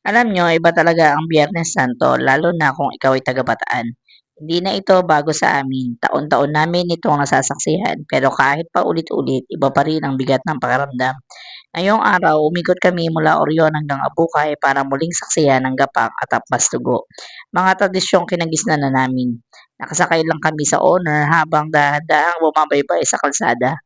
Alam nyo, iba talaga ang Biyernes Santo lalo na kung ikaw ay taga-Bataan. Hindi na ito bago sa amin. Taon-taon namin itong nasasaksihan pero kahit pa ulit-ulit, iba pa rin ang bigat ng pakiramdam. Ngayong araw, umikot kami mula Orion hanggang Abukay para muling saksiyan ang gapak at Ampas Tugo. Mga tradisyong kinagisnan na namin. Nakasakay lang kami sa owner habang dahan-dahang bumabaybay sa kalsada.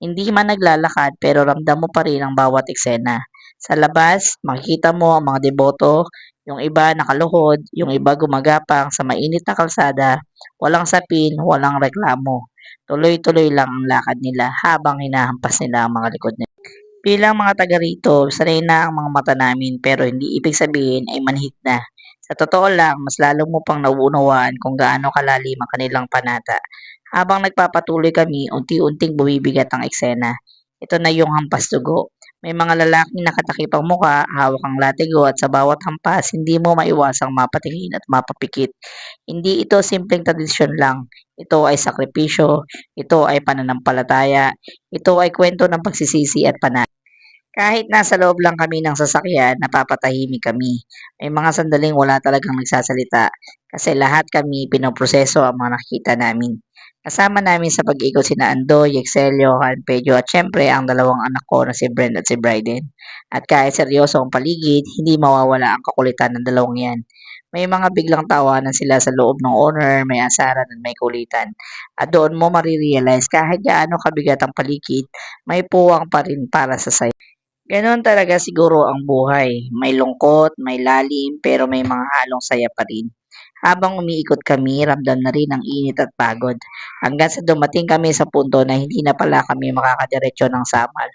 Hindi man naglalakad pero ramdam mo pa rin ang bawat eksena. Sa labas, makikita mo ang mga deboto, yung iba nakaluhod, yung iba gumagapang sa mainit na kalsada, walang sapin, walang reklamo. Tuloy-tuloy lang ang lakad nila habang hinahampas nila ang mga likod nila. Bilang mga taga rito, sanay na ang mga mata namin pero hindi ibig sabihin ay manhid na. Sa totoo lang, mas lalo mo pang nauunawaan kung gaano kalalim ang kanilang panata. Habang nagpapatuloy kami, unti-unting bumibigat ang eksena. Ito na yung hampas dugo. May mga lalaking nakatakip ang muka, hawak ang latigo at sa bawat hampas, hindi mo maiwasang mapatingin at mapapikit. Hindi ito simpleng tradisyon lang. Ito ay sakripisyo, ito ay pananampalataya, ito ay kwento ng pagsisisi at panahon. Kahit nasa loob lang kami ng sasakyan, napapatahimik kami. May mga sandaling wala talagang nagsasalita kasi lahat kami pinoproseso ang mga nakikita namin. Kasama namin sa pag-ikot sina Andoy, Excelio, Pedro at syempre ang dalawang anak ko na si Brent at si Bryden. At kahit seryoso ang paligid, hindi mawawala ang kakulitan ng dalawang yan. May mga biglang tawanan sila sa loob ng owner, may asaran at may kulitan. At doon mo marirealize kahit gaano kabigat ang paligid, may puwang pa rin para sa saya. Gano'n talaga siguro ang buhay, may lungkot, may lalim, pero may mga halong saya pa rin. Habang umiikot kami, ramdam na rin ang init at pagod. Hanggang sa dumating kami sa punto na hindi na pala kami makakadiretso ng samal.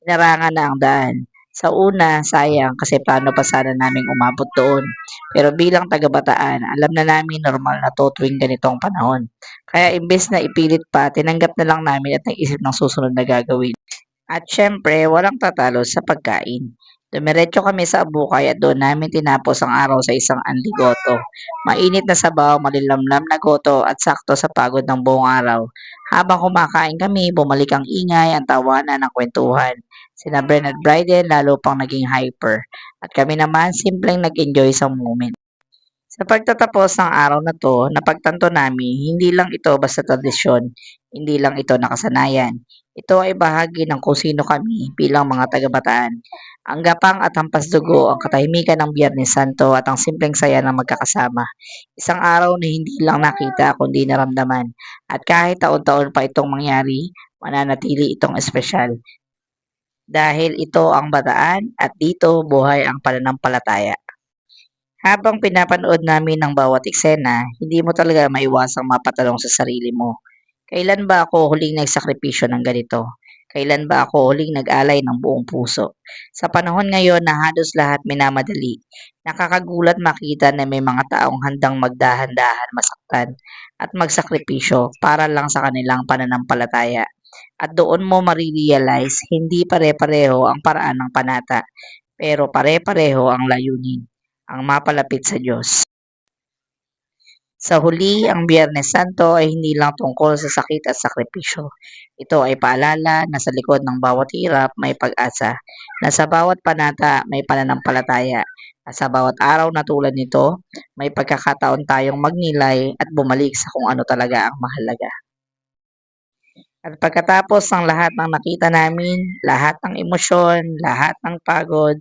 Inarangan na ang daan. Sa una, sayang kasi paano pa sana naming umabot doon. Pero bilang taga-Bataan, alam na namin normal na to tuwing ganitong panahon. Kaya imbes na ipilit pa, tinanggap na lang namin at nag-isip ng susunod na gagawin. At syempre, walang tatalo sa pagkain. Dumiretso kami sa Abukay at doon namin tinapos ang araw sa isang anligoto. Mainit na sabaw, malilamlam na goto at sakto sa pagod ng buong araw. Habang kumakain kami, bumalik ang ingay, ang tawanan, ang kwentuhan. Sina Bren at Bryden lalo pang naging hyper. At kami naman simpleng nag-enjoy sa moment. Sa pagtatapos ng araw na 'to, napagtanto namin hindi lang ito basta tradisyon, hindi lang ito nakasanayan. Ito ay bahagi ng kung sino kami bilang mga taga-Bataan. Ang gapang at hampas dugo, ang katahimikan ng Biyernes Santo at ang simpleng saya ng magkakasama. Isang araw na hindi lang nakita kundi naramdaman. At kahit taon-taon pa itong mangyari, mananatili itong espesyal. Dahil ito ang Bataan at dito buhay ang pananampalataya. Habang pinapanood namin ang bawat eksena, hindi mo talaga maiwasang mapatanong sa sarili mo. Kailan ba ako huling nagsakripisyo ng ganito? Kailan ba ako huling nag-alay ng buong puso? Sa panahon ngayon na halos lahat minamadali, nakakagulat makita na may mga taong handang magdahan-dahan masaktan at magsakripisyo para lang sa kanilang pananampalataya. At doon mo marirealize hindi pare-pareho ang paraan ng panata, pero pare-pareho ang layunin, ang mapalapit sa Diyos. Sa huli, ang Biyernes Santo ay hindi lang tungkol sa sakit at sakripisyo. Ito ay paalala na sa likod ng bawat hirap may pag-asa, na sa bawat panata may pananampalataya, at sa bawat araw na tulad nito, may pagkakataon tayong magnilay at bumalik sa kung ano talaga ang mahalaga. At pagkatapos ng lahat ng nakita namin, lahat ng emosyon, lahat ng pagod,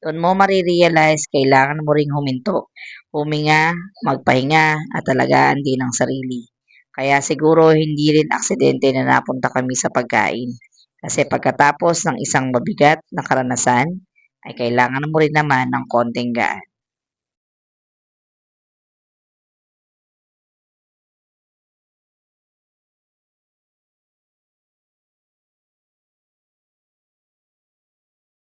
doon mo marirealize kailangan mo ring huminto, huminga, magpahinga, at alagaan din ang sarili. Kaya siguro hindi rin aksidente na napunta kami sa pagkain. Kasi pagkatapos ng isang mabigat na karanasan, ay kailangan mo rin naman ng konting gaan.